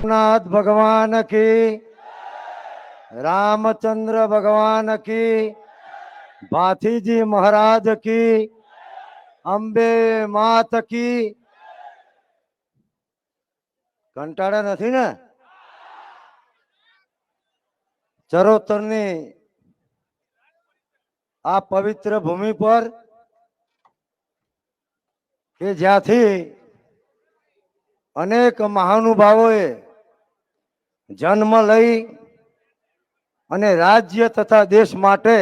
नाथ भगवान की, रामचंद्र भगवान की, भाथी जी महाराज की, अंबे मात की। कंटाड़ा नहीं ने? चरोतरनी आ पवित्र भूमि पर के ज्याथी अनेक महानुभावोए जन्म लई अने राज्य तथा देश माटे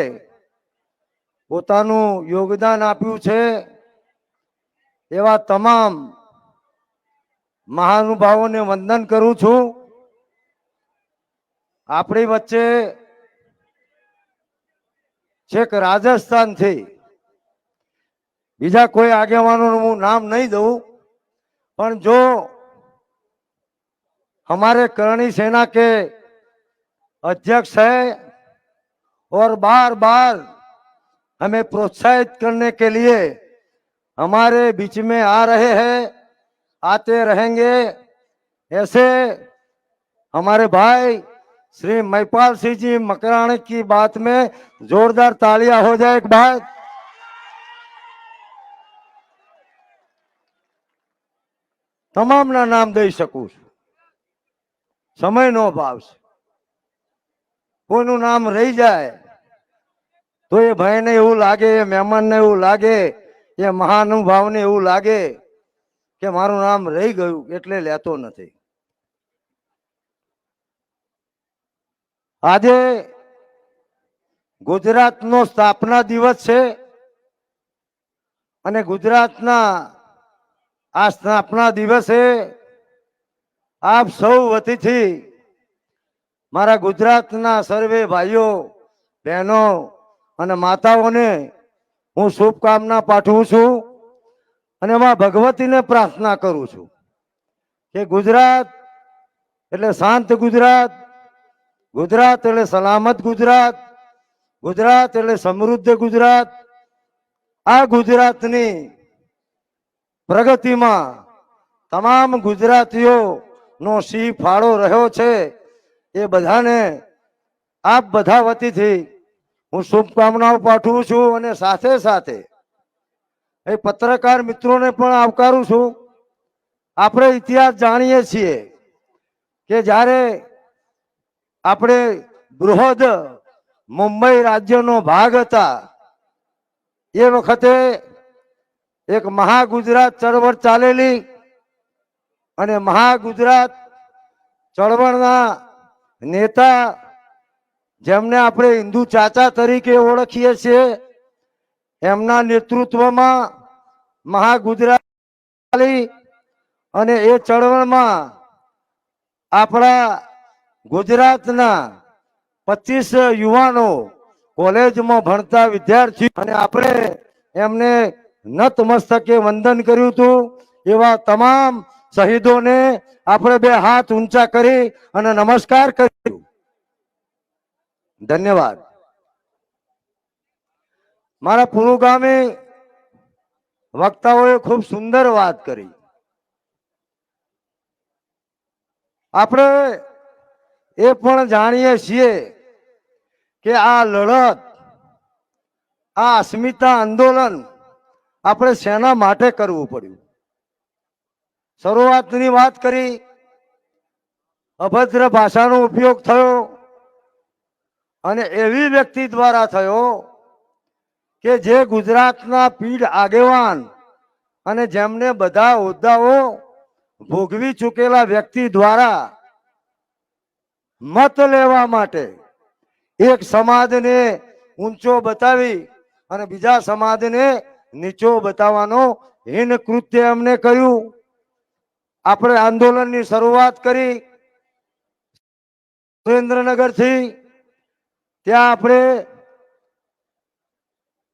पोतानुं योगदान आप्युं छे एवा तमाम महानुभावोने वंदन करूं छूं। आपणी वच्चे छेक राजस्थान थी बीजा कोई आगेवानों हूँ नाम नहीं दूं, पण जो हमारे करणी सेना के अध्यक्ष है और बार बार हमें प्रोत्साहित करने के लिए हमारे बीच में आ रहे हैं, आते रहेंगे, ऐसे हमारे भाई श्री महिपाल सिंह जी मकराणी की बात में जोरदार तालियां हो जाए। एक बात तमाम ना नाम दई सकूं, समय नो अभाव छे, कोईनुं नाम रही जाए तो ये भाई ने एवं लागे, ये मेहमान ने एवं लागे, ये महानुभाव ने एवं लागे कि मारू नाम रही गयु एटले लेतो नथी। आजे गुजरात नो स्थापना दिवस छे अने गुजरातना आ स्थापना दिवसे आप सौ वतीथी मारा गुजरातना सर्वे भाईओ बहनों अने माताओने हूँ शुभकामना पाठवुं छुं अने मां भगवती ने प्रार्थना करूं छुं कि गुजरात एटले शांत गुजरात, गुजरात एटले सलामत गुजरात, गुजरात एटले समृद्ध गुजरात। आ गुजरातनी प्रगतिमां तमाम गुजरातीओ नो सिंह फाळो रह्यो छे ए बधाने आप बधा वतीथी हूँ शुभकामनाओं पाठवुं छुं अने साथे साथे ए पत्रकार मित्रों ने पण आवकारूं छुं। आपणे इतिहास जाणीए छीए के ज्यारे आपणे बृहद मुंबई राज्यनो भाग हता ए वखते एक महागुजरात चळवळ चालेली अने महागुजरात चळवळना नेता जेमने आपणे हिंदू चाचा तरीके ओळखीए छीए एमना नेतृत्वमां महागुजरात अने ए चळवळमां आपणा गुजरातना 25 युवानो कॉलेज में भणता विद्यार्थी अने आपणे एमने नतमस्तके वंदन कर्युं हतुं। एवा तमाम शहीदों ने आपणे बे हाथ ऊंचा करी अने नमस्कार कर्यो। धन्यवाद। मारा पुरोगामी वक्ताओए खूब सुंदर बात करी। आपणे ए पण जाणीए छीए कि आ लड़त आ अस्मिता आंदोलन आपणे सेना माटे करवुं पड्युं। शरूआतनी वात करी, अभद्र भाषानो उपयोग थयो अने एवी व्यक्ति द्वारा थयो के जे गुजरातना पीढ़ आगेवान अने जेमने बधा होद्दाओ भोगवी चूकेला व्यक्ति द्वारा मत लेवा माटे एक समाज ने ऊंचो बतावी अने बीजा समाज ने नीचो बतावानो हीन कृत्य अमने कर्युं। आपणे आंदोलन की शुरुआत करी सुरेन्द्रनगर थी, त्या आपणे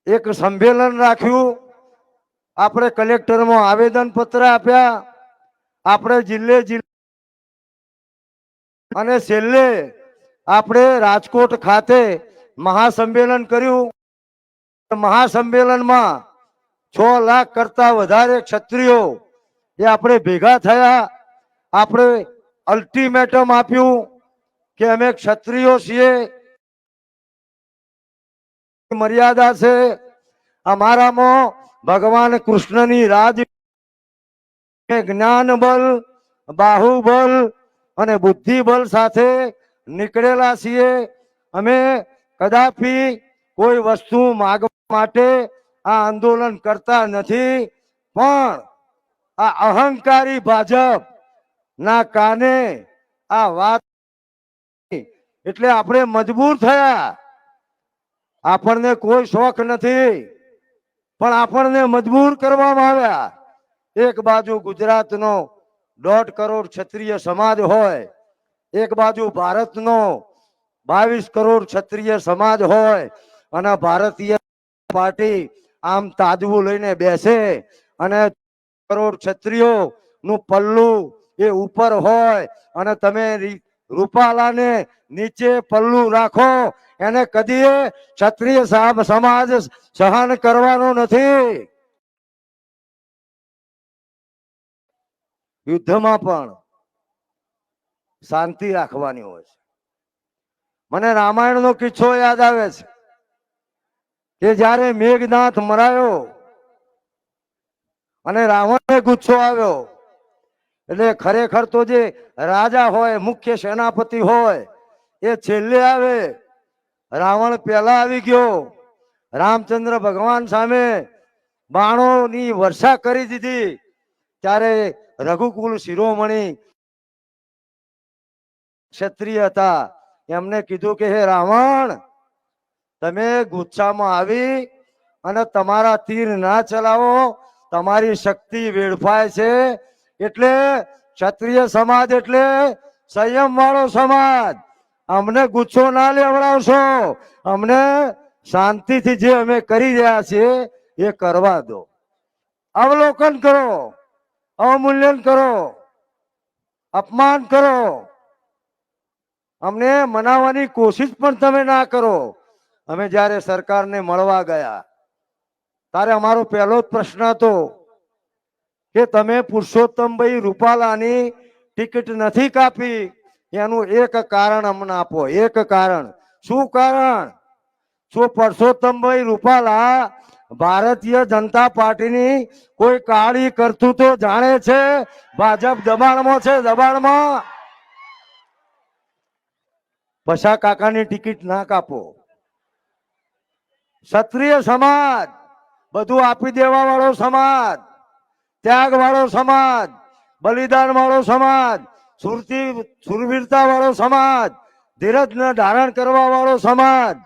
एक संमेलन राख्युं, आपणे कलेक्टर में आवेदन पत्र आप्या, आपणे जिल्ले अने छेल्ले आपणे राजकोट खाते महासम्मेलन कर्युं। महासम्मेलन में 6 लाख करता वधारे क्षत्रियो ये आपणे भेगा थया। आपणे અલ્ટિમેટમ આપ્યું કે અમે ક્ષત્રિયો છીએ, મર્યાદા છે અમારામાં, ભગવાન કૃષ્ણની રાજ જ્ઞાન બળ, બાહુબળ અને બુદ્ધિબળ સાથે નીકળેલા છીએ. અમે કદાપી કોઈ વસ્તુ માગવા માટે આ આંદોલન કરતા નથી, પણ આ અહંકારી ભાજપ ના કાને આ વાત એટલે આપણે મજબૂર થયા. આપણને કોઈ શોખ નથી, પણ આપણને મજબૂર કરવામાં આવ્યા. એક બાજુ ગુજરાતનો 1.5 કરોડ ક્ષત્રિય સમાજ હોય, એક બાજુ ભારતનો 22 કરોડ ક્ષત્રિય સમાજ હોય, અને ભારતીય પાર્ટી આમ તાજવું લઈને બેસે અને કરોડ ક્ષત્રિયો નું પલ્લું એ ઉપર હોય, અને તમે રૂપાલાને નીચે પલ્લું રાખો, એને કદી ક્ષત્રિય સમાજ સહન કરવાનો નથી. યુદ્ધમાં પણ શાંતિ રાખવાની હોય છે. મને રામાયણનો કિસ્સો યાદ આવે છે કે જ્યારે મેઘનાથ મરાયો અને રાવણને ગુસ્સો આવ્યો, એટલે ખરેખર તો જે રાજા હોય, મુખ્ય સેનાપતિ હોય, એ છેલ્લે આવે. રાવણ પહેલા આવી ગયો, રામચંદ્ર ભગવાન સામે બાણોની વર્ષા કરી દીધી. ત્યારે રઘુકુલ શિરોમણી ક્ષત્રિય હતા, એમને કીધું કે હે રાવણ, તમે ગુસ્સામાં આવી અને તમારા તીર ના ચલાવો, તમારી શક્તિ વેડફાય છે. એટલે ક્ષત્રિય સમાજ એટલે સંયમ વાળો સમાજ. અમને ગુસ્સો ના લેવડાવશો, અમને શાંતિથી જે અમે કરી રહ્યા છીએ એ કરવા દો. અવલોકન કરો, અવમૂલ્યન કરો, અપમાન કરો, અમને મનાવવાની કોશિશ પણ તમે ના કરો. અમે જ્યારે સરકારને મળવા ગયા ત્યારે અમારો પહેલો જ પ્રશ્ન હતો કે તમે પુરુષોત્તમભાઈ રૂપાલાની ટિકિટ નથી કાપી, એનું એક કારણ અમને આપો. એક કારણ. શું કારણ? શું પુરુષોત્તમભાઈ રૂપાલા ભારતીય જનતા પાર્ટીની કોઈ કાળી કરતૂતો જાણે છે? ભાજપ દબાણમાં છે, દબાણમાં. પશા કાકાની ટિકિટ ના કાપો. ક્ષત્રિય સમાજ બધું આપી દેવા વાળો સમાજ, ત્યાગ વાળો સમાજ, બલિદાન વાળો સમાજ, સુરવીરતા વાળો સમાજ, ધીરજને ધારણ કરવા વાળો સમાજ.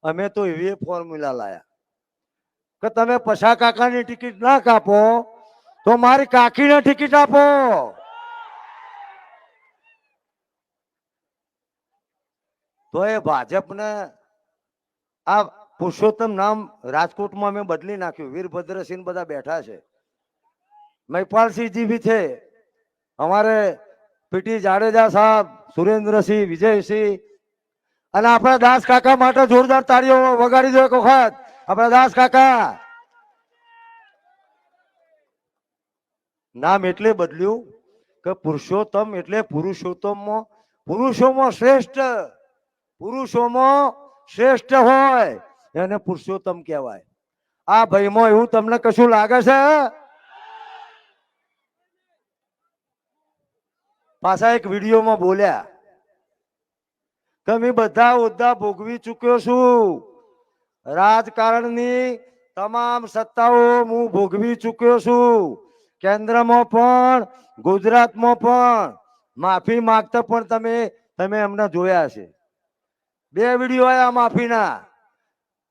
અમે તો એવી ફોર્મ્યુલા લાયા કે તમે પશા કાકાની ટિકિટ ના કાપો તો મારી કાકીને ટિકિટ આપો. તો એ ભાજપને આ પુરુષોત્તમ નામ રાજકોટમાં મેં બદલી નાખ્યું. વીરભદ્રસિંહ બધા બેઠા છે, મહિપાલસિંહજી બી છે, અમારે પીટી જાડેજા સાહેબ, સુરેન્દ્રસિંહ, વિજયસિંહ, અને આપણા દાસ કાકા માટે જોરદાર તાળીઓ વગાડી દો એક વખત. આપણા દાસ કાકા નામ એટલે બદલ્યું કે પુરુષોત્તમ એટલે પુરુષોત્તમમાં પુરુષોમાં શ્રેષ્ઠ, પુરુષોમાં શ્રેષ્ઠ હોય એને પુરુષોત્તમ કહેવાય. આ ભાઈમાં એવું તમને કશું લાગે છે? પાછા એક વિડીયોમાં બોલ્યા કે મેં બધા હોદ્દા ભોગવી ચૂક્યો છું, રાજકારણની તમામ સત્તાઓ હું ભોગવી ચૂક્યો છું, કેન્દ્રમાં પણ ગુજરાતમાં પણ. માફી માંગતા પણ તમે એમને જોયા છે. 2 વિડીયો આયા માફીના.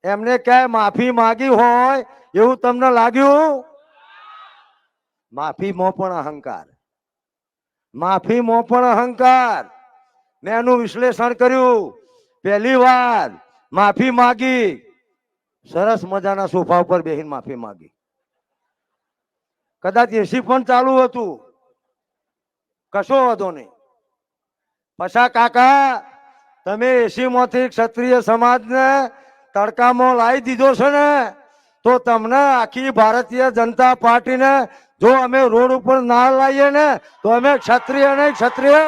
એમને ક્યાંય માફી માંગી હોય એવું તમને લાગ્યું? માફીમાં પણ અહંકાર, માફીમાં પણ અહંકાર. મેં એનું વિશ્લેષણ કર્યું. પહેલી વાર માફી માંગી, સરસ મજાના સોફા ઉપર બેસીને માફી માંગી. કદાચ એસી પણ ચાલુ હતું, કશો વાંધો નહીં. પછા કાકા, તમે એસી માંથી ક્ષત્રિય સમાજને તડકામાં લાવી દીધો છે ને, તો તમને આખી ભારતીય જનતા પાર્ટીને જો અમે રોડ ઉપર ના લાવીએ ને તો અમે ક્ષત્રિય નહીં ક્ષત્રિય.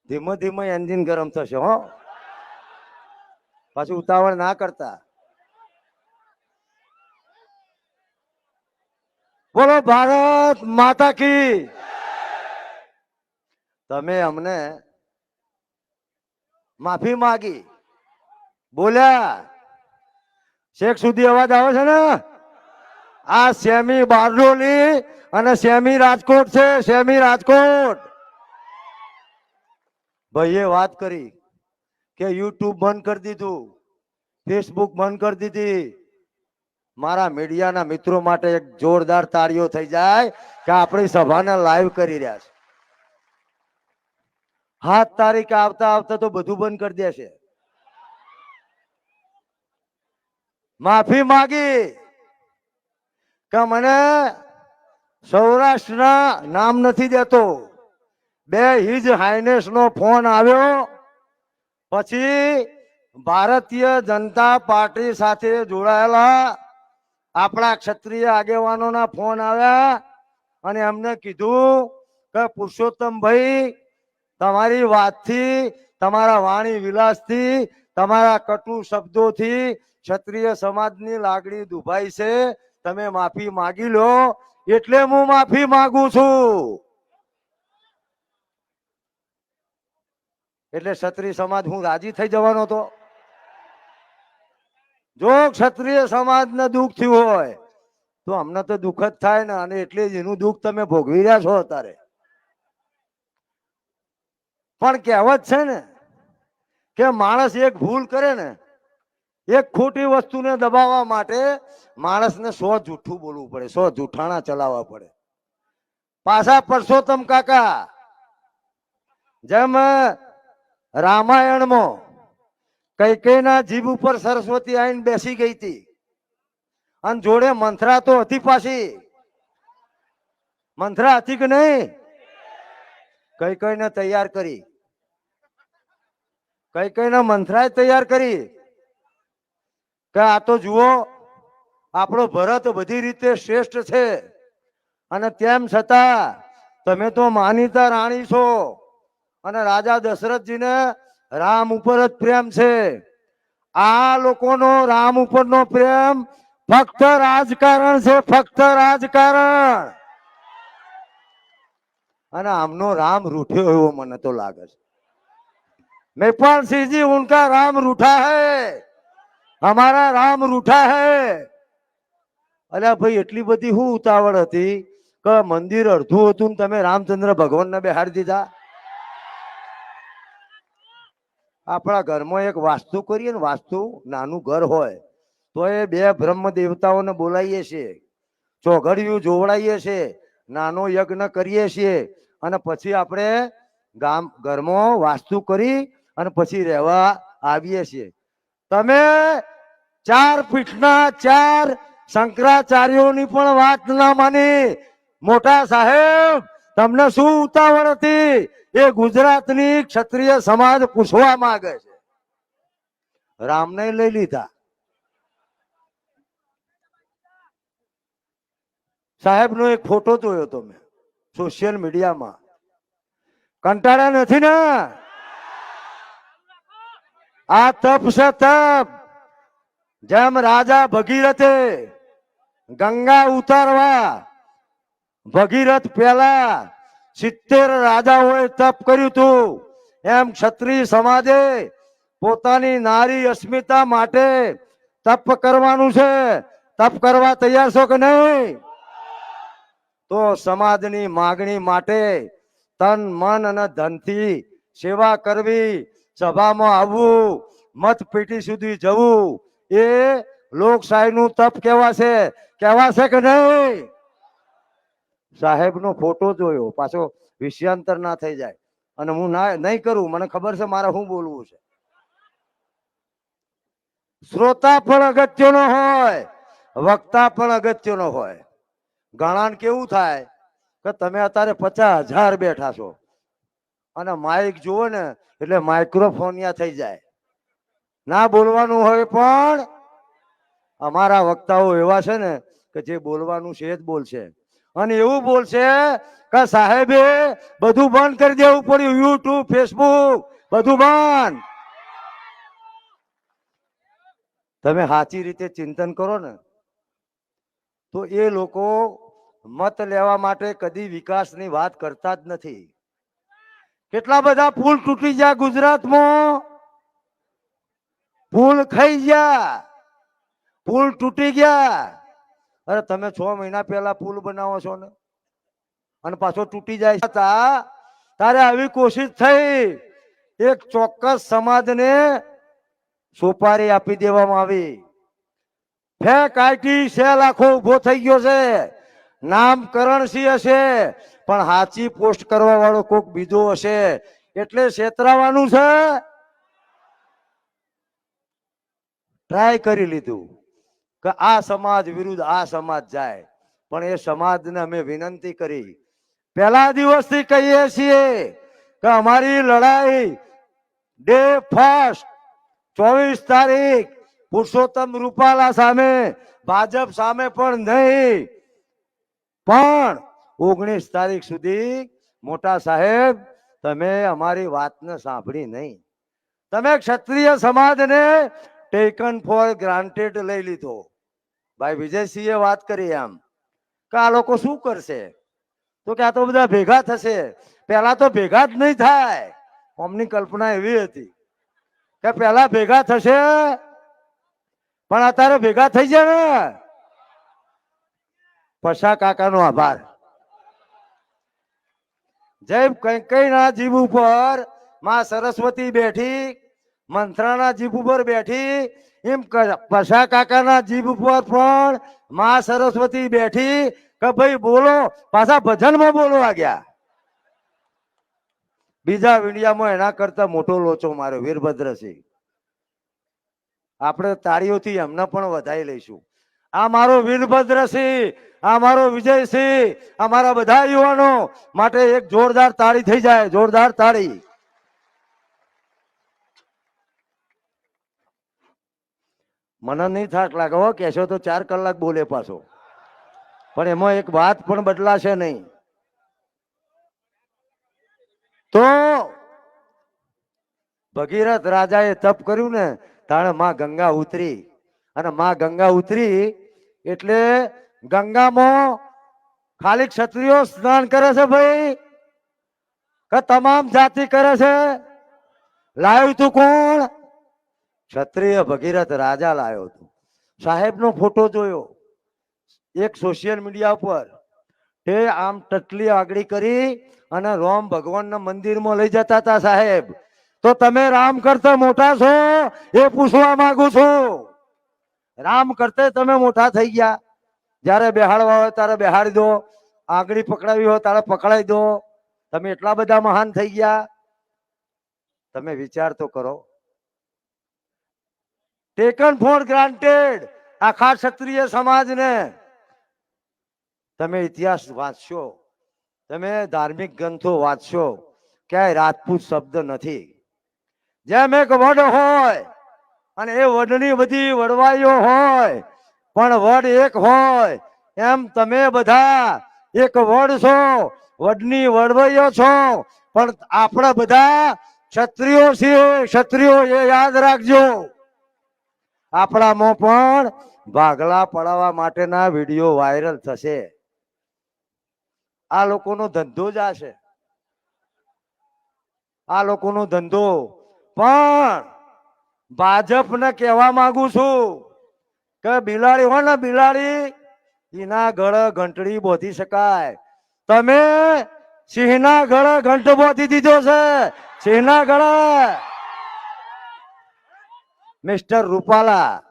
ધીમે ધીમે એન્જિન ગરમ થશે હો, પાછું ઉતાવળ ના કરતા. બોલો ભારત માતા કી. તમે અમને માફી માંગી, બોલ્યા, શેખ સુધી અવાજ આવે છે ને? આ સેમી બારડોલી અને સેમી રાજકોટ છે, સેમી રાજકોટ. ભાઈએ વાત કરી કે યુટ્યુબ બંધ કરી દીધું, ફેસબુક બંધ કરી દીધી. મારા મીડિયાના મિત્રો માટે એક જોરદાર તાળીઓ થઈ જાય કે આપણી સભાને લાઈવ કરી રહ્યા છે. 7 તારીખે આવતા આવતા તો બધું બંધ કરી દેશે. માફી માંગી કે મને સૌરાષ્ટ્રના નામ નથી દેતો. 2 હિજ હાઇનેસ નો ફોન આવ્યો, પછી ભારતીય જનતા પાર્ટી સાથે જોડાયેલા આપણા ક્ષત્રિય આગેવાનોના ફોન આવ્યા અને એમને કીધું કે પુરુષોત્તમભાઈ, તમારી વાતથી, તમારા વાણી વિલાસથી, તમારા કટુ શબ્દોથી ક્ષત્રિય સમાજની લાગણી દુભાઈ છે, તમે માફી માંગી લો. એટલે હું માફી માંગુ છું. એટલે ક્ષત્રિય સમાજ હું રાજી થઈ જવાનો હતો? જો ક્ષત્રિય સમાજને દુઃખ થયું હોય તો અમને તો દુઃખ જ થાય ને, અને એટલે જ એનું દુઃખ તમે ભોગવી રહ્યા છો અત્યારે. પણ કહેવત છે ને કે માણસ એક ભૂલ કરે ને, એક ખોટી વસ્તુને દબાવવા માટે માણસને 100 જૂઠું બોલવું પડે, 100 જૂઠાણા ચલાવવા પડે. પાછા પરસોત્તમ કાકા જેમ રામાયણમાં કૈકેયીના જીભ ઉપર સરસ્વતી આવીને બેસી ગઈ હતી અને જોડે મંથરા તો હતી. પાછી મંથરા હતી કે નહીં? કૈકેયીને તૈયાર કરી, કૈકેયીને મંથરાએ તૈયાર કરી કે આ તો જુઓ, આપણો ભરત બધી રીતે શ્રેષ્ઠ છે અને તેમ છતાં તમે તો માનીતા રાણી છો અને રાજા દશરથજીને રામ ઉપર જ પ્રેમ છે. આ લોકોનો રામ ઉપરનો પ્રેમ ફક્ત રાજકારણ છે, ફક્ત રાજકારણ. અને આમનો રામ રૂઠ્યો એવો મને તો લાગે છે. नेपाल सिंह जी, उनका राम रूठा है, हमारा राम रूठा है. अल्યા ભાઈ, એટલી બધી શું ઉતાવળ હતી કે મંદિર અડધું હતું તમે રામચંદ્ર ભગવાનને બેહાડી દીધા? આપણા ઘરમાં એક વાસ્તુ કરીએ ને, વાસ્તુ નાનું ઘર હોય તો એ 2 બ્રહ્મ દેવતાઓને બોલાવીએ છીએ, ચોઘડિયું જોવડાવીએ છીએ, નાનો યજ્ઞ કરીએ છીએ અને પછી આપણે ઘરમાં વાસ્તુ કરી અને પછી રહેવા આવીએ છીએ. તમે 4 પીઠના 4 શંકરાચાર્યોની પણ વાત ના માની. મોટા સાહેબ, તમને શું ઉતાવળ હતી? એ ગુજરાતની ક્ષત્રિય સમાજ પૂછવા માંગે છે. રામને લઈ લીધા. સાહેબનો એક ફોટો જોયો તો મેં સોશિયલ મીડિયામાં. કંટાળા નથી ને? આ તપ છે, તપ. જેમ રાજા ભગીરથે ગંગા ઉતારવા ભગીરથ પહેલા 70 રાજાઓએ તપ કર્યું હતું, એમ ક્ષત્રિય સમાજે પોતાની નારી અસ્મિતા માટે તપ કરવાનું છે. તપ કરવા તૈયાર છો કે નહીં? તો સમાજની માગણી માટે તન મન અને ધનથી સેવા કરવી, સભામાં આવવું, મતપેટી સુધી જવું, એ લોકશાહીનું તપ કહેવાશે. કહેવાશે કે નહીં? સાહેબનો ફોટો જોયો, પાછો વિષયાંતર ના થઈ જાય અને હું નહીં કરું, મને ખબર છે મારે શું બોલવું છે. શ્રોતા પણ અગત્યનો હોય, વક્તા પણ અગત્યનો હોય. ઘણાને કેવું થાય કે તમે અત્યારે 50,000 બેઠા છો અને માઇક જુઓ ને એટલે માઇક્રોફોનિયા થઈ જાય. ના બોલવાનું હોય પણ અમારા વક્તાઓ એવા છે ને કે જે બોલવાનું છે જ બોલશે, અને એવું બોલશે કે સાહેબે બધું બંધ કરી દેવું પડ્યું, યુટ્યુબ ફેસબુક બધું બંધ. તમે સાચી રીતે ચિંતન કરો ને તો એ લોકો મત લેવા માટે કદી વિકાસની વાત કરતા જ નથી. કેટલા બધા પુલ તૂટી ગયા ગુજરાતમાં, પુલ ખાઈ ગયા, પુલ તૂટી ગયા. અરે તમે 6 મહિના પહેલા પુલ બનાવો છો ને અને પાછો તૂટી જાય તારે આવી કોશિશ થઈ એક ચોક્કસ સમાજને સોપારી આપી દેવામાં આવી. ફેક આઈટી સેલ આખો ઉભો થઈ ગયો છે, નામકરણ સી હશે પણ સાચી પોસ્ટ કરવા વાળો કોક બીજો હશે, એટલે છેતરાવાનું છે. ટ્રાય કરી લીધું કે આ સમાજ વિરુદ્ધ આ સમાજ જાય, પણ એ સમાજને અમે વિનંતી કરી, પહેલા દિવસથી કહીએ છીએ કે અમારી લડાઈ ડે ફર્સ્ટ 24 તારીખ પુરુષોત્તમ રૂપાલા સામે, ભાજપ સામે પણ નહીં, પણ 19 તારીખ સુધી મોટા સાહેબ તમે અમારી વાતને સાંભળી નહીં. તમે ક્ષત્રિય સમાજને ટેકન ફોર ગ્રાન્ટેડ લઈ લીધો. ભાઈ વિજયસિંહે વાત કરી એમ કે આ લોકો શું કરશે, તો કે આ તો બધા ભેગા થશે. પહેલા તો ભેગા જ નહીં થાય. અમની કલ્પના એવી હતી કે પહેલા ભેગા થશે, પણ અત્યારે ભેગા થઈ જાય ને. પશા કાકાનો આભાર. જય કંકઈના જીભ ઉપર માં સરસ્વતી બેઠી, મંત્રાના જીભ ઉપર બેઠી, એમ પશા કાકાના જીભ ઉપર પણ માં સરસ્વતી બેઠી કે ભાઈ બોલો, પાછા ભજનમાં બોલવા ગયા. બીજા વિડિયામાં એના કરતા મોટો લોચો માર્યો વીરભદ્રસિંહ. આપણે તાળીઓથી એમને પણ વધાઈ લઈશું. આ મારો વીરભદ્રસિંહ, આ મારો વિજયસિંહ, અમારા બધા યુવાનો માટે એક જોરદાર તાળી થઈ જાય, જોરદાર તાળી. મને નહીં થાક લાગે હો, કહેશો તો 4 કલાક બોલે પાછો, પણ એમાં એક વાત પણ બદલાશે નહીં. તો ભગીરથ રાજાએ તપ કર્યું ને તાણે માં ગંગા ઉતરી, અને માં ગંગા ઉતરી એટલે ગંગામાં ખાલી ક્ષત્રિયો સ્નાન કરે છે ભાઈ કે તમામ જાતિ કરે છે? લાવ્યું તું કોણ? ક્ષત્રિય ભગીરથ રાજા લાવ્યો હતો. સાહેબનો ફોટો જોયો એક સોશિયલ મીડિયા પર, તે આમ ટટલી આગળી કરી અને રામ ભગવાનના મંદિરમાં લઈ જતા હતા સાહેબ. તો તમે રામ કરતા મોટા છો એ પૂછવા માંગુ છું. રામ કરતે તમે મોટા થઈ ગયા, જ્યારે બેહાડવા હોય ત્યારે બેહાડી દો, આંગળી પકડાવી હોય ત્યારે પકડાઈ દો. તમે એટલા બધા મહાન થઈ ગયા? તમે વિચાર તો કરો. ટેકન ફોર ગ્રાન્ટેડ આખા ક્ષત્રિય સમાજને. તમે ઇતિહાસ વાંચશો, તમે ધાર્મિક ગ્રંથો વાંચશો, ક્યાંય રાજપૂત શબ્દ નથી. જેમ એક વડ હોય અને એ વડની બધી વડવાઈઓ હોય, પણ વડ એક હોય, એમ તમે બધા એક વડ છો, વડની વડવાઈઓ છો, પણ આપણે બધા ક્ષત્રિયો છીએ. ક્ષત્રિયો એ યાદ રાખજો. આપણામાં પણ ભાગલા પડાવવા માટેના વિડીયો વાયરલ થશે. આ લોકોનો ધંધો જ આ છે, આ લોકોનો ધંધો. પણ ભાજપને કહેવા માંગુ છું કે બિલાડી હોય ને બિલાડી, એના ગળે ઘંટડી બોધી શકાય. તમે સિંહના ગળે ઘંટ બોધી દીધો છે, સિંહના ગળે. મિસ્ટર રૂપાલા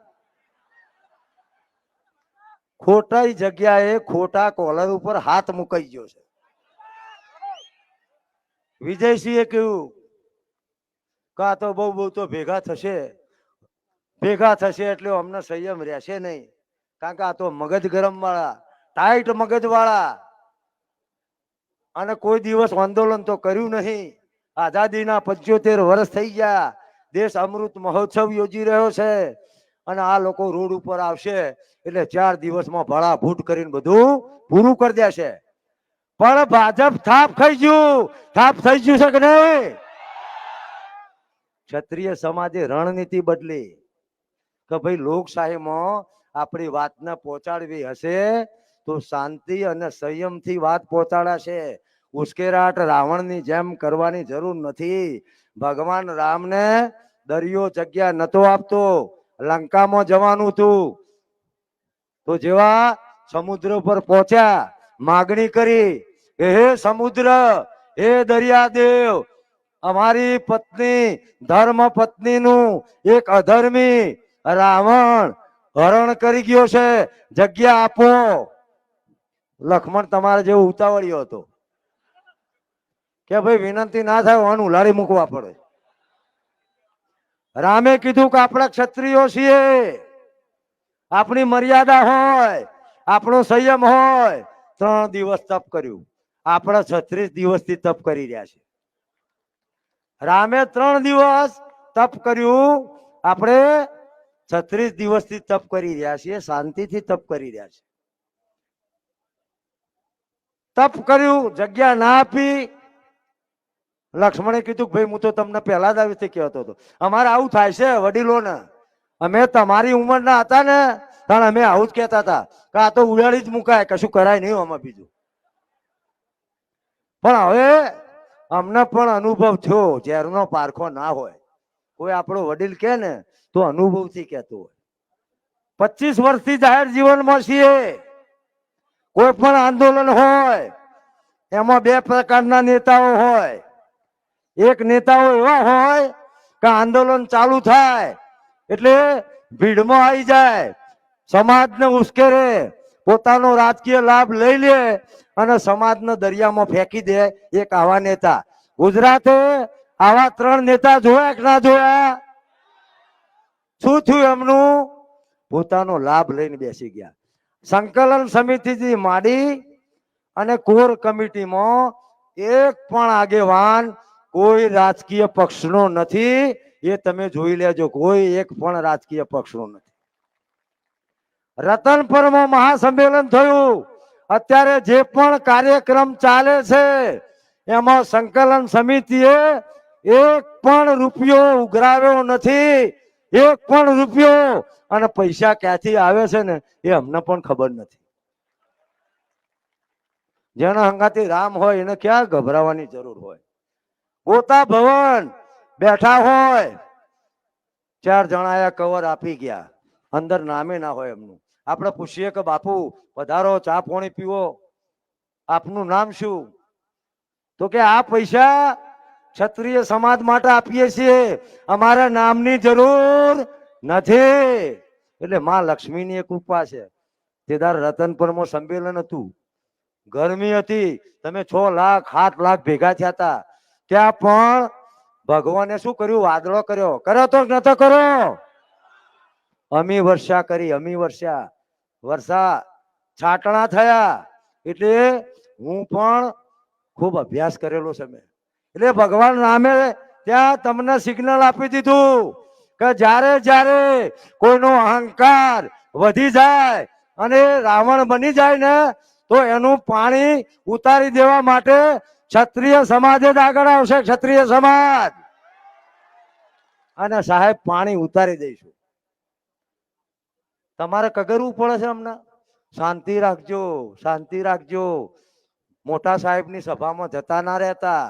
ખોટા જગ્યાએ ખોટા કોલર ઉપર હાથ મુકાઈ ગયો છે. વિજયસિંહે કહ્યું કે આ તો બહુ તો ભેગા થશે, ભેગા થશે એટલે અમને સંયમ રહેશે નહીં, કારણ કે આ તો મગજ ગરમ વાળા, ટાઈટ મગજ વાળા, અને કોઈ દિવસ આંદોલન તો કર્યું નહીં. આઝાદીના 75 વર્ષ થઈ ગયા, દેશ અમૃત મહોત્સવ યોજી રહ્યો છે, અને આ લોકો રોડ ઉપર આવશે એટલે 4 દિવસમાં ભળાભૂટ કરીને બધું પૂરું કરી દેશે. પણ ભાજપ થાપ ખાઈ ગયું, થાપ થઈ ગયું છે કે નહીં? ક્ષત્રિય સમાજે રણનીતિ બદલી કે ભાઈ લોકશાહીમાં આપણી વાતને પહોંચાડવી હશે તો શાંતિ અને સંયમથી વાત પહોંચાડાશે. ઉશ્કેરાટ રાવણની જેમ કરવાની જરૂર નથી. ભગવાન રામને દરિયો જગ્યા નતો આપતો, લંકામાં જવાનું હતું તો જેવા સમુદ્ર પર પહોંચ્યા માગણી કરી કે હે સમુદ્ર, હે દરિયાદેવ, અમારી પત્ની ધર્મ પત્નીનું એક અધર્મી રાવણ હરણ કરી ગયો છે, જગ્યા આપો. લક્ષ્મણ તમારે જેવો ઉતાવળ્યો હતો કે ભાઈ વિનંતી ના થાય વાન ઉલાડી મૂકવા પડે. રામે કીધું કે આપણે ક્ષત્રિયો છીએ, આપણી મર્યાદા હોય, આપણો સંયમ હોય. 3 દિવસ તપ કર્યું. આપણે 36 દિવસથી તપ કરી રહ્યા છે. રામે 3 દિવસ તપ કર્યું, આપણે 36 દિવસથી તપ કરી રહ્યા છીએ, શાંતિથી તપ કરી રહ્યા છીએ. તપ કર્યું, જગ્યા ના આપી. લક્ષ્મણે કીધું ભાઈ હું તો તમને પહેલા જ આવી રીતે કહેતો હતો, અમારે આવું થાય છે વડીલોને, અમે તમારી ઉંમરના હતા ને ત્યારે અમે આવું જ કહેતા હતા કે આ તો ઉડાડી જ મુકાય, કશું કરાય નહીં આમાં બીજું. પણ હવે અમને પણ અનુભવ થયો, ઝેરનો પારખો ના હોય. કોઈ આપણો વડીલ કે ને તો અનુભવથી કહેતો હોય. 25 વર્ષથી જાહેર જીવનમાં છીએ. કોઈ પણ આંદોલન હોય એમાં 2 પ્રકારના નેતાઓ હોય. એક નેતાઓ એવા હોય કે આંદોલન ચાલુ થાય એટલે ભીડમાં આવી જાય, સમાજને ઉશ્કેરે, પોતાનો રાજકીય લાભ લઈ લે અને સમાજને દરિયામાં ફેંકી દે. એક આવા નેતા. ગુજરાતે આવા 3 નેતા જોયા કે ના જોયા? શું થયું એમનું? પોતાનો લાભ લઈને બેસી ગયા. સંકલન સમિતિથી માંડી અને કોર કમિટીમાં એક પણ આગેવાન કોઈ રાજકીય પક્ષનો નથી. એ તમે જોઈ લેજો, કોઈ એક પણ રાજકીય પક્ષનો નથી. રતનપરમાં મહાસંમેલન થયું. અત્યારે જે પણ કાર્યક્રમ ચાલે છે એમાં સંકલન સમિતિએ એક પણ રૂપિયો ઉઘરાવ્યો નથી, એક પણ રૂપિયો. અને પૈસા ક્યાંથી આવે છે ને એ અમને પણ ખબર નથી. જેના હંગાથી રામ હોય એને ક્યાં ગભરાવાની જરૂર હોય? ગોતા ભવન બેઠા હોય, 4 જણા કવર આપી ગયા, અંદર નામે ના હોય એમનું. આપણે પૂછીએ કે બાપુ પધારો, ચા પાણી પીવો, આપનું નામ શું? તો કે આ પૈસા ક્ષત્રિય સમાજ માટે આપીએ છીએ, અમારા નામની જરૂર નથી. એટલે માં લક્ષ્મીની એક કૃપા છે. તેદાર રતનપરમાં સંમેલન હતું, ગરમી હતી, તમે 6 લાખ 7 લાખ ભેગા થયા હતા. ત્યાં પણ ભગવાને શું કર્યું? વાદળો કર્યો. કર્યો તો નતો કર્યો? અમી વર્ષા કરી, અમી વર્ષા. વર્ષા છાટણા થયા. એટલે હું પણ ખૂબ અભ્યાસ કરેલો છે મેં. એટલે ભગવાન રામે ત્યાં તમને સિગ્નલ આપી દીધું કે જ્યારે જ્યારે કોઈનો અહંકાર વધી જાય અને રાવણ બની જાય ને તો એનું પાણી ઉતારી દેવા માટે ક્ષત્રિય સમાજ જ આગળ આવશે. ક્ષત્રિય સમાજ. અને સાહેબ પાણી ઉતારી દઈશું. તમારે કગરવું પડે છે હમણાં. શાંતિ રાખજો, શાંતિ રાખજો. મોટા સાહેબની સભામાં જતા ના રહેતા.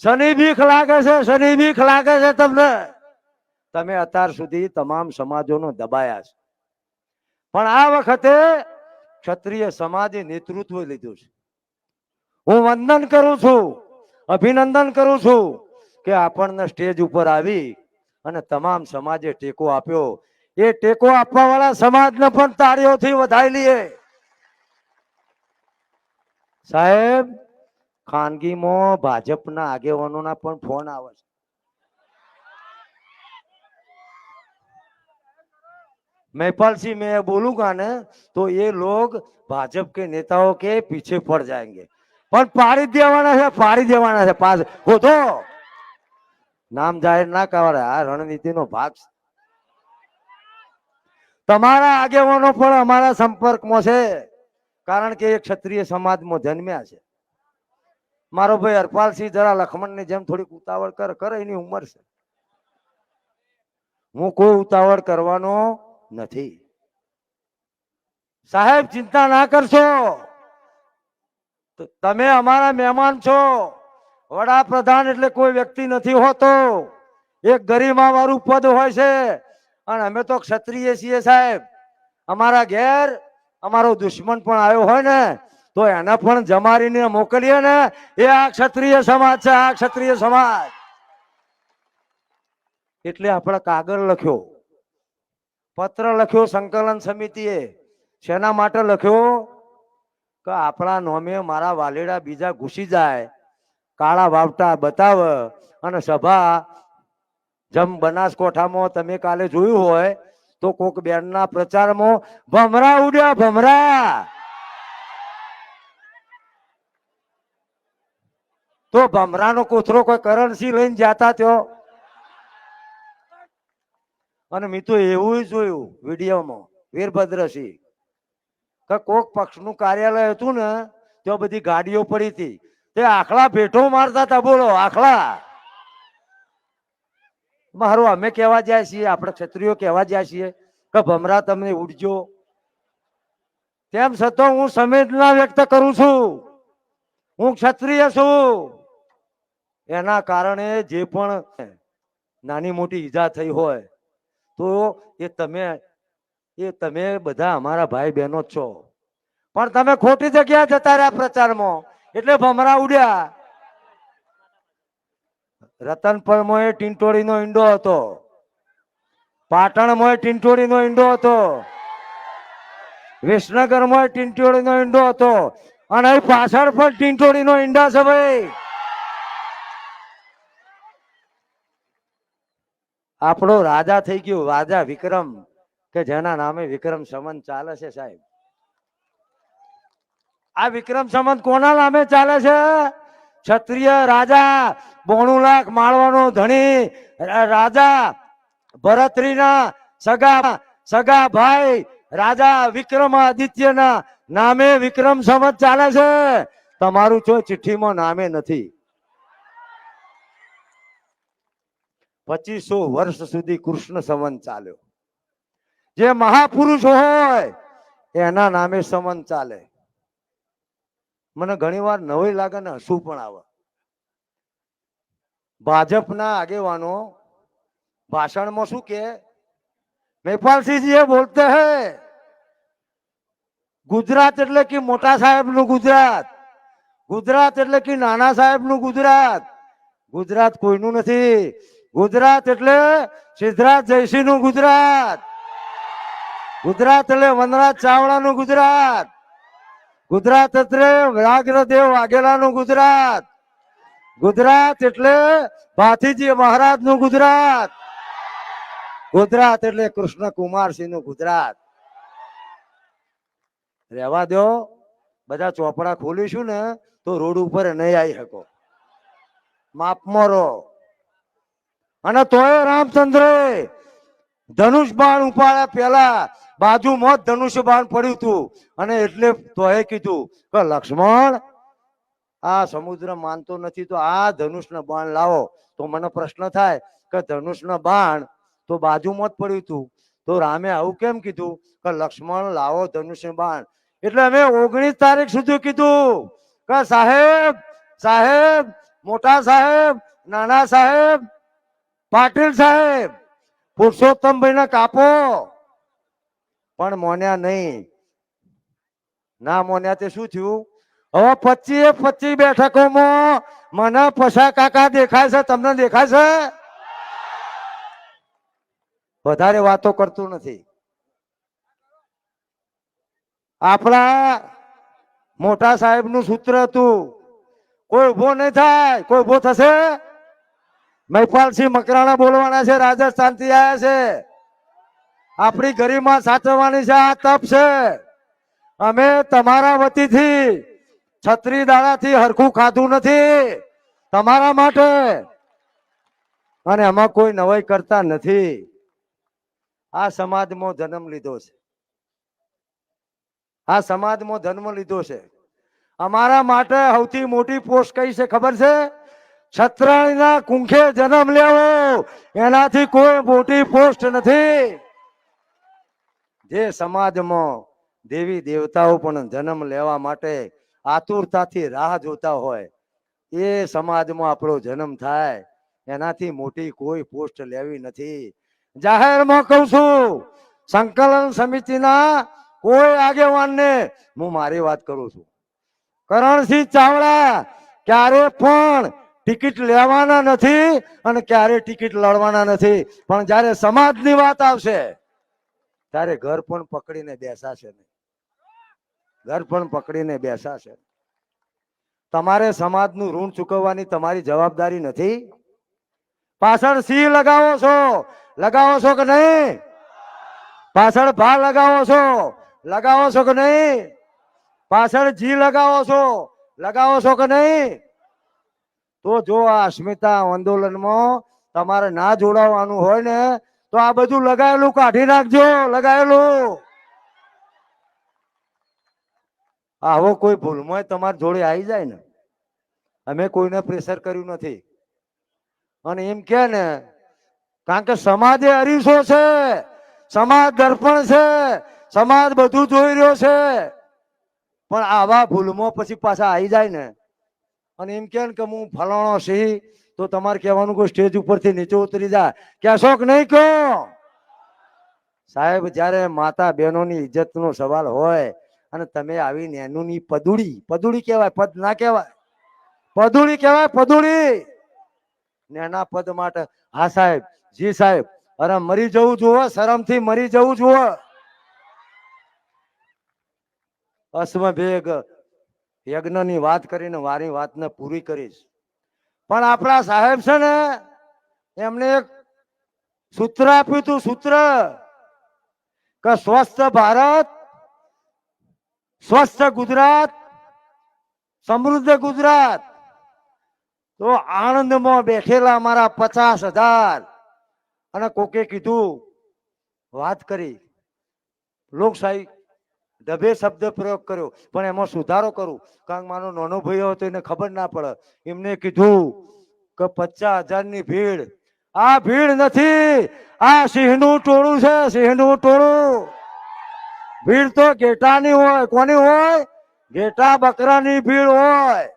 શનિ બીક લાગે છે, શનિ બીક લાગે છે તમને. તમે અત્યાર સુધી તમામ સમાજોનો દબાયા છે, પણ આ વખતે ક્ષત્રિય સમાજે નેતૃત્વ લીધું છે. હું વંદન કરું છું, અભિનંદન કરું છું કે આપણને સ્ટેજ ઉપર આવી અને તમામ સમાજે ટેકો આપ્યો. એ ટેકો આપવા વાળા સમાજને પણ તાળીઓથી વધાવી લઈએ. સાહેબ ખાનગીમાં ભાજપના આગેવાનોના પણ ફોન આવે છે. महिपाल सिंह मैं बोलूंगा ना तो ये लोग भाजपा के नेताओं के पीछे पड़ जाएंगे. पर पाड़ी देवाना है, पाड़ी देवाना है. पास हो तो नाम जाहिर ना करा. आ रणनीति नो भाग. તમારા આગેવાનો પણ અમારા સંપર્કમાં છે, કારણ કે એ ક્ષત્રિય સમાજમાં જન્મ્યા છે. મારો ભાઈ હરપાલસિંહ જરા લખમણની જેમ થોડીક ઉતાવળ કરે, એની ઉંમર છે. હું કોઈ ઉતાવળ કરવાનો નથી. સાહેબ ચિંતા ના કરશો, તમે અમારા મહેમાન છો. વડાપ્રધાન એટલે કોઈ વ્યક્તિ નથી હોતો, એક ગરિમા વાળું પદ હોય છે. અને અમે તો ક્ષત્રિય છીએ સાહેબ. અમારા ઘેર અમારો દુશ્મન પણ આવ્યો હોય ને તો એને પણ જમારીને મોકલીએ ને, એ આ ક્ષત્રિય સમાજ છે. આ ક્ષત્રિય સમાજ એટલે આપણે કાગળ લખ્યો, પત્ર લખ્યો સંકલન સમિતિએ. શેના માટે લખ્યો? કે આપણા નોમે મારા વાલેડા બીજા ઘૂસી જાય, કાળા વાવટા બતાવે અને સભા જેમ બનાસકોઠામાં તમે કાલે જોયું હોય તો કોક બેનના પ્રચારમાં ભમરા ઉડ્યા, ભમરા. તો ભમરાનો કોથરો કોઈ કરન્સી લઈને જાતા ત્યો. અને મેં તો એવું જોયું વિડીયોમાં વીરભદ્રસિંહ કે કોક પક્ષનું કાર્યાલય હતું ને તો બધી ગાડીઓ પડી હતી, તે આખલા ભેટો મારતા હતા. બોલો, આખલા. મારું અમે કહેવા જાય છીએ, આપણે ક્ષત્રિયો કહેવા જાય છીએ કે ભમરા તમને ઉડજો. તેમ છતાં હું સંવેદના વ્યક્ત કરું છું, હું ક્ષત્રિય છું. એના કારણે જે પણ નાની મોટી ઈજા થઈ હોય તો એ તમે બધા અમારા ભાઈ બહેનો જ છો. પણ તમે ખોટી જગ્યાએ જતા રહ્યા પ્રચારમાં, એટલે ભમરા ઉડ્યા. રતનપરમાં ટીંટોળીનો ઈંડો હતો, પાટણમાં ટીંટોળીનો ઈંડો હતો, વિસનગરમાં ટીંટોળીનો ઈંડો હતો, અને અહીં પાછળ પણ ટીંટોળીનો ઈંડા છે ભાઈ. આપણો રાજા થઈ ગયો, રાજા વિક્રમ, કે જેના નામે વિક્રમ સંવત ચાલે છે સાહેબ. આ વિક્રમ સંવત કોના નામે ચાલે છે? ક્ષત્રિય રાજા 92 લાખ માળવાનો ધણી રાજા ભરતરીના સગા ભાઈ રાજા વિક્રમાદિત્યના નામે વિક્રમ સંવત ચાલે છે. તમારું જો ચિઠ્ઠીમાં નામે નથી. 2500 વર્ષ સુધી કૃષ્ણ સંવત ચાલ્યો. જે મહાપુરુષ હોય એના નામે સંવત ચાલે. મને ઘણી વાર નવાઈ લાગે ને હસવું પણ આવે. ભાજપના આગેવાનો ભાષણમાં શું કે, મહેપાલસિંહજી એ બોલતે હૈ ગુજરાત એટલે કે મોટા સાહેબ નું ગુજરાત, ગુજરાત એટલે કે નાના સાહેબ નું ગુજરાત. ગુજરાત કોઈનું નથી. ગુજરાત એટલે સિદ્ધરાજ જયસિંહ નું ગુજરાત, ગુજરાત એટલે વનરાજ ચાવડા નું ગુજરાત, ગુજરાત એટલે વ્યાઘ્રદેવ વાઘેલા નું ગુજરાત, ગુજરાત એટલે ભાથીજી મહારાજ નું ગુજરાત, ગુજરાત એટલે કૃષ્ણ કુમારસિંહ નું ગુજરાત. રહેવા દો, બધા ચોપડા ખોલીશું ને તો રોડ ઉપર નહીં આવી શકો. માપમાં રહો. અને તોય રામચંદ્ર ધનુષ બાણ ઉપાડ્યા, પેલા બાજુમાં જ ધનુષ બાણ પડ્યું હતું, અને એટલે તોય કીધું કે લક્ષ્મણ આ સમુદ્ર માનતો નથી તો આ ધનુષના બાણ લાવો. તો મને પ્રશ્ન થાય કે ધનુષના બાણ તો બાજુમાં જ પડ્યું હતું, તો રામે આવું કેમ કીધું કે લક્ષ્મણ લાવો ધનુષ બાણ? એટલે અમે 19 તારીખ સુધી કીધું કે સાહેબ સાહેબ, મોટા સાહેબ, નાના સાહેબ, પાટીલ સાહેબ, પુરુષોત્તમભાઈ ને કાપો. પણ મોન્યા નહીં. ના મોન્યા તે શું થયું? હવે 25 બેઠકોમાં મને પછા કાકા દેખાય છે. તમને દેખાય છે? વધારે વાતો કરતું નથી. આપણા મોટા સાહેબ નું સૂત્ર હતું, કોઈ ઉભો નહીં થાય. કોઈ ઉભો થશે? મહિપાલસિંહ મકરાણા બોલવાના છે, રાજસ્થાન થી આવ્યા છે. આપણી ગરિમા સાચવવાની છે. આ તપ છે. અમે તમારા વતીથી છત્રી દાડાથી હરખું ખાધું નથી તમારા માટે, અને એમાં કોઈ નવાઈ કરતા નથી. આ સમાજમાં જન્મ લીધો છે, આ સમાજમાં જન્મ લીધો છે. અમારા માટે સૌથી મોટી પોસ્ટ કઈ છે ખબર છે? છત્રાણીના કુંખે જન્મ લેવો એનાથી કોઈ મોટી પોસ્ટ નથી. જે સમાજમાં દેવી દેવતાઓ પણ જન્મ લેવા માટે આતુરતાથી રાહ જોતા હોય, એ સમાજમાં આપણો જન્મ થાય એનાથી મોટી કોઈ પોસ્ટ લેવી નથી. જાહેરમાં કહું છું, સંકલન સમિતિના કોઈ આગેવાનને હું મારી વાત કરું છું. કરણસિંહ ચાવડા ક્યારે પણ ટિકિટ લેવાના નથી અને ક્યારે ટિકિટ લડવાના નથી, પણ જ્યારે સમાજની વાત આવશે ત્યારે ઘર પણ પકડીને બેસાશે નહીં, ઘર પણ પકડીને બેસાશે. તમારે સમાજનું ઋણ ચૂકવવાની તમારી જવાબદારી નથી? પાછળ સી લગાવો છો કે નહીં? પાછળ ભા લગાવો છો કે નહીં? પાછળ જી લગાવો છો કે નહીં? તો જો આ અસ્મિતા આંદોલનમાં તમારે ના જોડાવાનું હોય ને તો આ બધું લગાયેલું કાઢી નાખજો. લગાયેલું આવો કોઈ ભૂલમાં તમારી જોડે આવી જાય ને, અમે કોઈને પ્રેશર કર્યું નથી. અને એમ કે ને, કારણ કે સમાજે અરીસો છે, સમાજ દર્પણ છે, સમાજ બધું જોઈ રહ્યો છે. પણ આવા ભૂલમાં પછી પાછા આવી જાય ને અને એમ કે હું ફલાણો સિંહ, તો તમારે કહેવાનું કે સ્ટેજ ઉપરથી નીચે ઉતરી જાય. કહેશો કે નહીં કહો? સાહેબ, જ્યારે માતા બહેનોની ઇજ્જતનો સવાલ હોય અને તમે આવી નેનુની પદુડી કહેવાય, પદ ના કહેવાય, પદુડી કહેવાય, પદુડી. નેના પદ માટે હા સાહેબ, જી સાહેબ, અરે મરી જવું જુઓ, શરમથી મરી જવું જુઓ. અશ્વભેગ યજ્ઞની વાત કરીને મારી વાતને પૂરી કરીશ. પણ આપણા સાહેબ છે ને, એમને એક સૂત્ર આપ્યું હતું, સૂત્ર કે સ્વસ્થ ભારત, સ્વસ્થ ગુજરાત, સમૃદ્ધ ગુજરાત. તો આણંદમાં બેઠેલા અમારા 50,000 અને કોકે કીધું, વાત કરી, લોકશાહી ડભે શબ્દ પ્રયોગ કર્યો, પણ એમાં સુધારો કરું, કારણ મારો નાનો ભાઈ હતો એને ખબર ના પડે. એમને કીધું કે 50,000 ની ભીડ, આ ભીડ નથી, આ સિંહનું ટોળું છે, સિંહનું ટોળું. ભીડ તો ઘેટાની હોય. કોની હોય? ઘેટા બકરાની ભીડ હોય.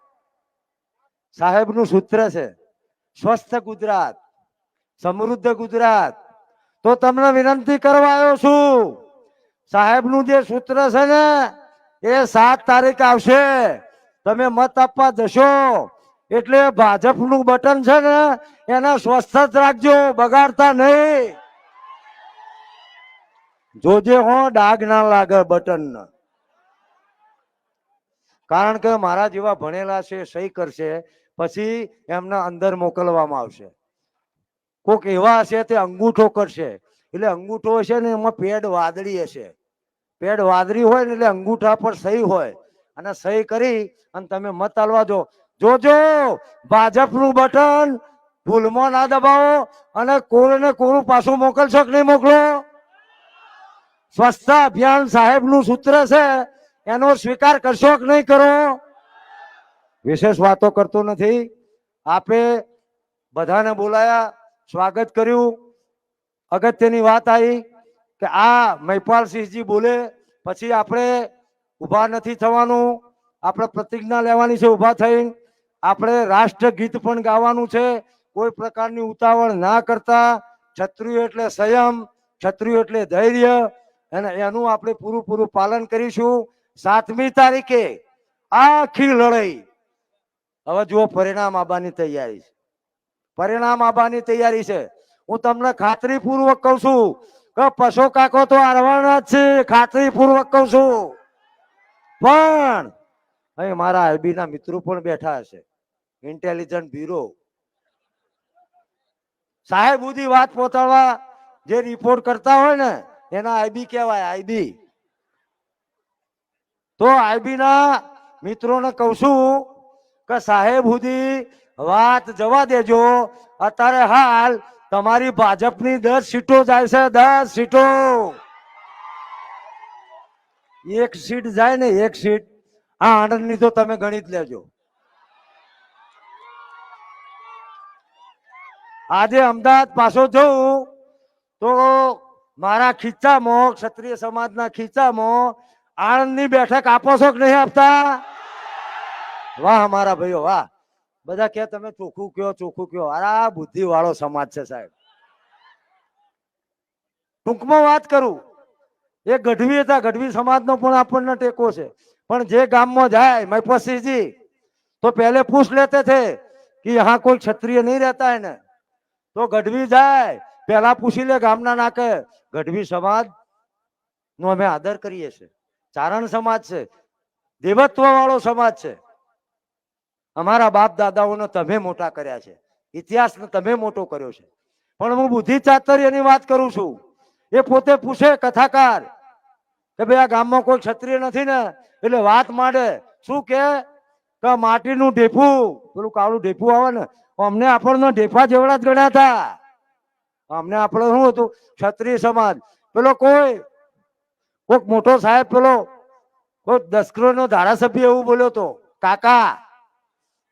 સાહેબનું સૂત્ર છે સ્વસ્થ ગુજરાત, સમૃદ્ધ ગુજરાત. તો તમને વિનંતી કરવા આવ્યો છું, સાહેબનું જે સૂત્ર છે ને એ 7 તારીખ આવશે, તમે મત આપવા જશો એટલે ભાજપનું બટન છે ને એને સ્વસ્થ જ રાખજો, બગાડતા નહીં. જોજે હો, ડાઘ ના લાગે બટન. કારણ કે મારા જેવા ભણેલા છે, સહી કરશે, પછી એમને અંદર મોકલવામાં આવશે. કોક એવા હશે તે અંગૂઠો કરશે, એટલે અંગૂઠો હશે ને એમાં પેડ વાદળી હશે. પેડ વાદળી હોય ને એટલે અંગૂઠા પર સહી હોય, અને સહી કરી અને તમે મત આલવા જો. જોજો ભાજપનું બટન ભૂલમાં ના દબાવો, અને કોઈને કોરું પાછું મોકલશો કે નહીં મોકલો? સ્વચ્છતા અભિયાન સાહેબનું સૂત્ર છે, એનો સ્વીકાર કરશો કે નહીં કરો? વિશેષ વાતો કરતો નથી. આપે બધાને બોલાયા, સ્વાગત કર્યું. અગત્યની વાત આવી કે આ મહિપાલસિંહજી બોલે પછી આપણે ઊભા નથી થવાનું, આપણે પ્રતિજ્ઞા લેવાની છે ઊભા થઈને. આપણે રાષ્ટ્રગીત પણ ગાવાનું છે. કોઈ પ્રકારની ઉતાવળ ના કરતા. ક્ષત્રિય એટલે સંયમ, ક્ષત્રિય એટલે ધૈર્ય, અને એનું આપણે પૂરું પાલન કરીશું. 7મી તારીખે આખી લડાઈ, હવે જુઓ પરિણામ આવવાની તૈયારી છે, પરિણામ આવવાની તૈયારી છે. હું તમને ખાતરીપૂર્વક કહું છું કે પશો કાકો તો હારવાના જ છે, ખાતરીપૂર્વક કહું છું. પણ અહીં મારા આઈબી ના મિત્રો પણ બેઠા હશે, ઇન્ટેલિજન્ટ બ્યુરો. સાહેબ સુધી વાત પહોંચાડવા જે રિપોર્ટ કરતા હોય ને એના આઈબી કહેવાય, આઈબી. તો આઈબી ના મિત્રોને કહું છું કે સાહેબ સુધી વાત જવા દેજો. અત્યારે હાલ તમારી ભાજપની 10 સીટો જાય છે, 10 સીટો. એક સીટ જાય ને, એક સીટ આ આણંદની તો તમે ગણી જ લેજો. આજે અમદાવાદ પાછો જવું તો મારા ખીચામાં, ક્ષત્રિય સમાજના ખીચામાં આણંદની બેઠક આપો છો કે નહીં આપતા? વાહ મારા ભાઈઓ વાહ. બધા કે તમે ચોખ્ખું કયો, ચોખ્ખું કયો. અરે બુદ્ધિ વાળો સમાજ છે સાહેબ. ટૂંકમાં વાત કરું, એ ગઢવી હતા, ગઢવી સમાજનો પણ આપણને ટેકો છે. પણ જે ગામમાં જાય મૈપતસિંહજી તો पहले पूछ लेते थे कि यहाँ कोई क्षत्रिय नहीं रहता है ना, તો ગઢવી જાય પહેલા પૂછી લે ગામના નાકે ગઢવી સમાજ નો અમે આદર કરીએ છીએ. ચારણ સમાજ છે, દેવત્વ વાળો સમાજ છે. અમારા બાપ દાદાઓને તમે મોટા કર્યા છે, ઇતિહાસને તમે મોટો કર્યો છે. પણ હું બુદ્ધિ ચાતર્યની વાત કરું છું. એ પોતે પૂછે કથાકાર કે ભાઈ આ ગામમાં કોઈ ક્ષત્રિય નથી ને, એટલે વાત માંડે શું કે માટીનું ઢેફું, પેલું કાળું ઢેફું આવે ને, અમને આપણને ઢેફા જેવડા જ ગણ્યા હતા. અમને આપણે શું હતું, ક્ષત્રિય સમાજ. પેલો કોઈક મોટો સાહેબ, પેલો કોઈ દસકરો નો ધારાસભ્ય એવું બોલ્યો તો, કાકા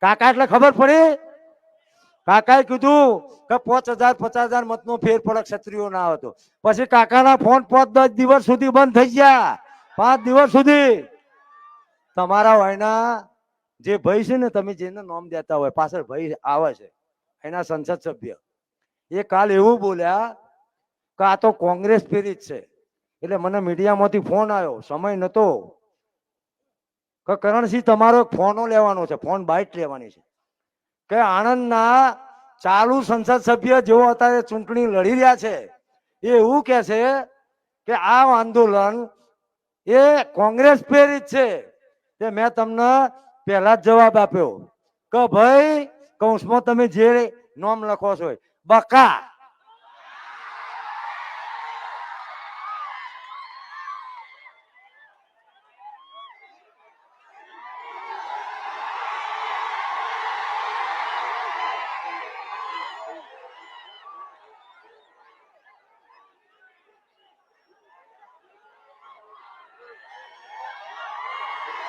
કાકા એટલે ખબર પડી. કાકાએ કીધું કે 5,000-50,000 મતનો ફેર પડે ક્ષત્રિયો ના હતો. પછી કાકાના ફોન 5-10 દિવસ સુધી બંધ થઈ ગયા. 5 દિવસ સુધી. તમારા વાયના જે ભાઈ છે ને, તમે જેને નામ દેતા હોય પાછળ ભાઈ આવે છે, એના સંસદ સભ્ય, એ કાલ એવું બોલ્યા કે આ તો કોંગ્રેસ પ્રેરિત છે. એટલે મને મીડિયામાંથી ફોન આવ્યો, સમય નતો, કે કરણસિંહ તમારો ફોનો લેવાનો છે, ફોન બાઇટ લેવાની છે. કે આણંદના ચાલુ સંસદ સભ્ય જેઓ અત્યારે ચૂંટણી લડી રહ્યા છે, એ એવું કે છે કે આ આંદોલન એ કોંગ્રેસ પ્રેરિત છે. તે મેં તમને પહેલા જ જવાબ આપ્યો કે ભાઈ કૌંસમાં તમે જે નામ લખો છો બકા.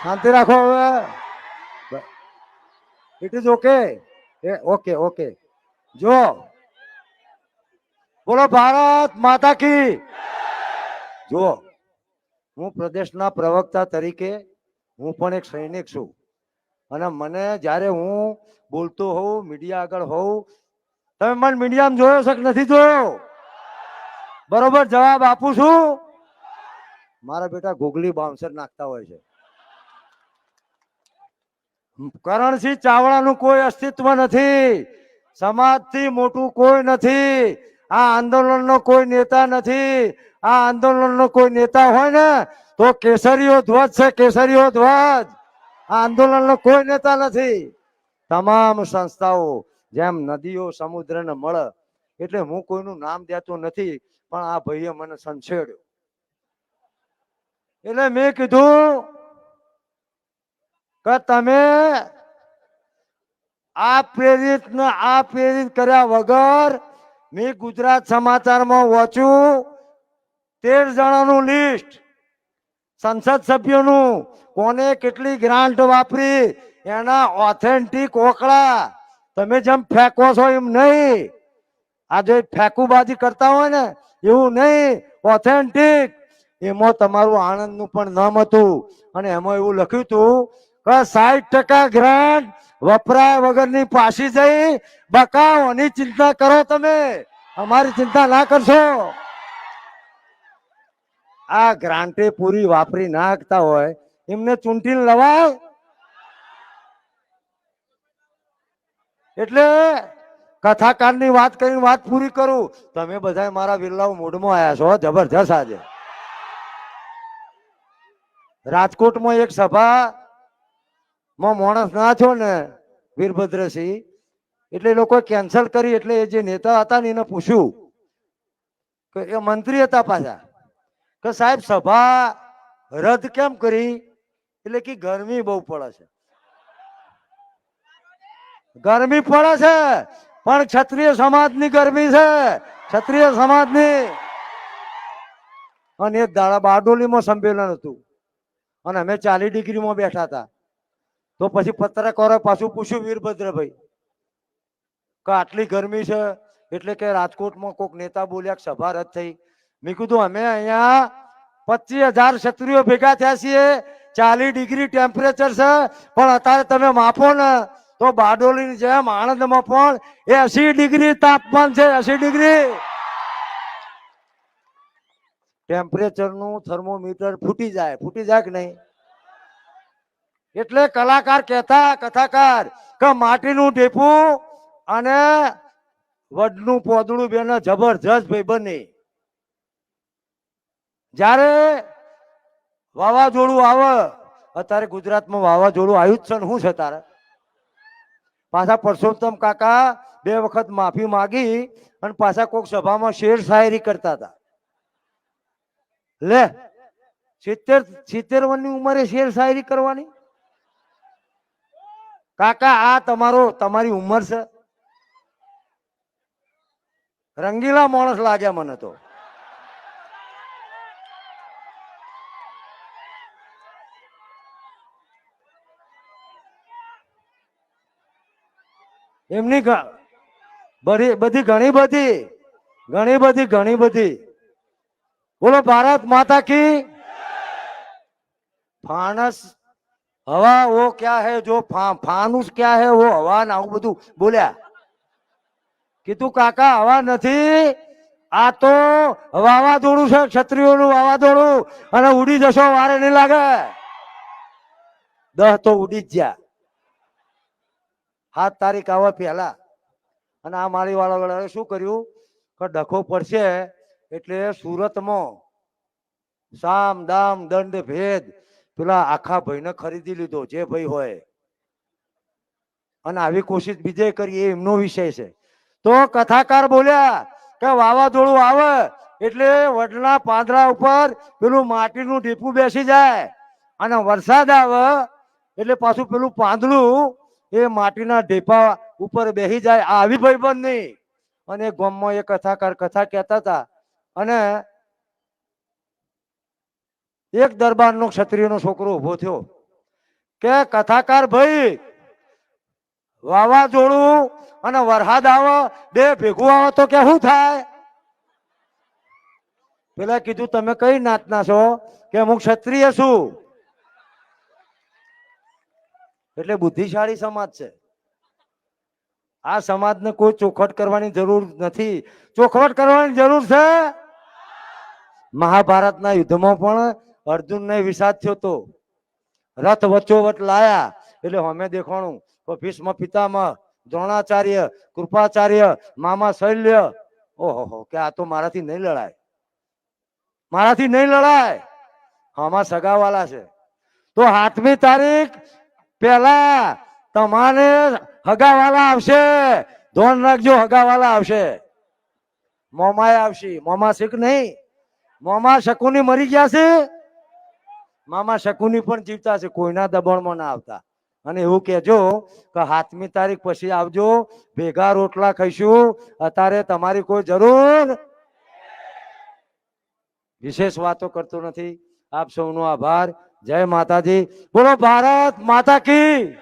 શાંતિ રાખો હવે. It is okay. Okay okay. જો બોલો ભારત માતા કી. જો હું પ્રદેશના પ્રવક્તા તરીકે હું પણ એક સૈનિક છું. અને મને જ્યારે હું બોલતો હોઉં, મીડિયા આગળ હોઉં, તમે મને મીડિયામાં જોયો છે કે નથી જોયો? બરોબર જવાબ આપું છું. મારા બેટા ગોગલી બાઉન્સર નાખતા હોય છે. કરણસિંહ ચાવડાનું કોઈ અસ્તિત્વ નથી, સમાજથી મોટું કોઈ નથી, આ આંદોલનનો કોઈ નેતા નથી. આ આંદોલનનો કોઈ નેતા હોય ને તો કેસરીયો ધ્વજ છે, કેસરીયો ધ્વજ. આ આંદોલનનો કોઈ નેતા નથી. તમામ સંસ્થાઓ જેમ નદીઓ સમુદ્રને મળે, એટલે હું કોઈનું નામ દેતો નથી, પણ આ ભાઈએ મને સંછેડ્યો. એટલે મેં કીધું કે તમે આ પ્રેરિત કર્યા વગર મેં ગુજરાત સમાચારમાં વાંચ્યું 13 જણાનું લિસ્ટ, સંસદ સભ્યોનું, કોને કેટલી ગ્રાન્ટ વાપરી, એના ઓથેન્ટિક ઓકળા. તમે જેમ ફેંકો છો એમ નહીં, આ જો ફેંકુબાજી કરતા હોય ને એવું નહીં, ઓથેન્ટિક. એમાં તમારું આણંદનું પણ નામ હતું અને એમાં એવું લખ્યું હતું કે 60% ગ્રાન્ટ વપરાય વગરની પાછી જઈ. બકાઓની ચિંતા કરો તમે, અમારી ચિંતા ના કરશો. આ ગ્રાન્ટે પૂરી વાપરી નાખતા હોય એમને ચૂંટીને લવાય. એટલે કથાકારની વાત કરીને વાત પૂરી કરું. તમે બધા મારા વિરલાઓ મૂડમાં આવ્યા છો જબરજસ્ત. આજે રાજકોટમાં એક સભામાં માણસ ના છો ને વીરભદ્રસિંહ, એટલે એ લોકો કેન્સલ કરી. એટલે એ જે નેતા હતા ને એને પૂછ્યું કે એ મંત્રી હતા પાછા, કે સાહેબ સભા રદ કેમ કરી? એટલે કે ગરમી બહુ પડે છે. ગરમી પડે છે પણ ક્ષત્રિય સમાજની ગરમી છે, ક્ષત્રિય સમાજની. અને એક દાડા બારડોલીમાં સંમેલન હતું અને અમે 40 ડિગ્રીમાં બેઠા હતા. તો પછી પત્રકારોએ પાછું પૂછ્યું વીરભદ્રભાઈ કે આટલી ગરમી છે એટલે કે રાજકોટમાં કોઈક નેતા બોલ્યા સભા રદ થઈ. મેં કીધું અમે અહીંયા 25,000 ક્ષત્રિયો ભેગા થયા છીએ, 40 ડિગ્રી ટેમ્પરેચર છે, પણ અત્યારે તમે માપો ને તો બારડોલીની જેમ આણંદમાં પણ 80 ડિગ્રી તાપમાન છે, 80 ડિગ્રી. ટેમ્પરેચરનું થર્મોમીટર ફૂટી જાય કે નહીં? એટલે કલાકાર કહેતા, કથાકાર કે માટીનું ઢેપું અને વડનું પોદળું બેને જબરજસ્ત ભાઈ બને. જ્યારે વાવાઝોડું આવે, અત્યારે ગુજરાતમાં વાવાઝોડું આવ્યું જ છે ને, શું છે તારે? પાછા પરસોત્તમ કાકા 2 વખત માફી માંગી અને પાછા કોઈક સભામાં શેર શાયરી કરતા હતા. લે 70 વર્ષની ઉંમરે શેર શાયરી કરવાની? કાકા આ તમારી ઉંમર છે? રંગીલા માણસ લાગ્યા મને તો. એમની બધી ઘણી બધી. બોલો ભારત માતા કી. फानस हवा वो क्या है जो फानुस क्या है वो हवा ना आવું બધું બોલ્યા. કીધું કાકા હવા નથી, આ તો વાવાઝોડું છે, ક્ષત્રિયોનું વાવાઝોડું, અને ઉડી જશો વારે નહીં લાગે. 10 તો ઉડી જ ગયા. 7 તારીખ આવે પહેલા. અને આ મારી વાળા શું કર્યું કે ડખો પડશે એટલે સુરતમાં સામ દામ દંડ ભેદ પેલા આખા ભાઈને ખરીદી લીધો, જે ભાઈ હોય. અને આવી કોશિશ બીજે કરી, એમનો વિષય છે. તો કથાકાર બોલ્યા કે વાવાઝોડું આવે એટલે વડના પાંદડા ઉપર પેલું માટીનું ઢીપું બેસી જાય, અને વરસાદ આવે એટલે પાછું પેલું પાંદડું એ માટીના ઢેપા ઉપર બેસી જાય. આવી ભાઈબંધ નહીં. અને ગામમાં એ કથાકાર કથા કહેતા હતા, અને એક દરબારનો ક્ષત્રિયનો છોકરો ઉભો થયો કે કથાકાર ભાઈ, વાવાઝોડું અને વરસાદ આવે 2 ભેગું આવે તો કે શું થાય? પેલા કીધું તમે કઈ નાતના છો? કે હું ક્ષત્રિય છું. એટલે બુદ્ધિશાળી સમાજ છે. આ સમાજને કોઈ ચોખવટ કરવાની જરૂર નથી. ચોખવટ કરવાની જરૂર છે. મહાભારતના યુદ્ધમાં પણ અર્જુનને વિષાદ થયો તો, રથ વચ્ચોવટ લાયા એટલે અમે દેખાણું તો ભીષ્મ પિતામહ, દ્રોણાચાર્ય, કૃપાચાર્ય, મામા શૈલ્ય. ઓહો, કે આ તો મારાથી નહીં લડાય, મારાથી નહીં લડાય. આમાં સગાવાલા છે. તો 7મી તારીખ પહેલા તમારે હગાવાલા આવશે, ધોન રાખજો. હગાવાલા આવશે, મોમાય આવશે. મોમા શીખ નહીં, મોમા શકુની મરી ગયા છે, મામા શકુની પણ જીવતા છે. કોઈના દબાણમાં ના આવતા. અને એવું કહેજો કે 7મી તારીખ પછી આવજો, ભેગા રોટલા ખાઈશું. અત્યારે તમારી કોઈ જરૂર. વિશેષ વાતો કરતો નથી. આપ સૌનો આભાર. જય માતાજી. બોલો ભારત માતા કી.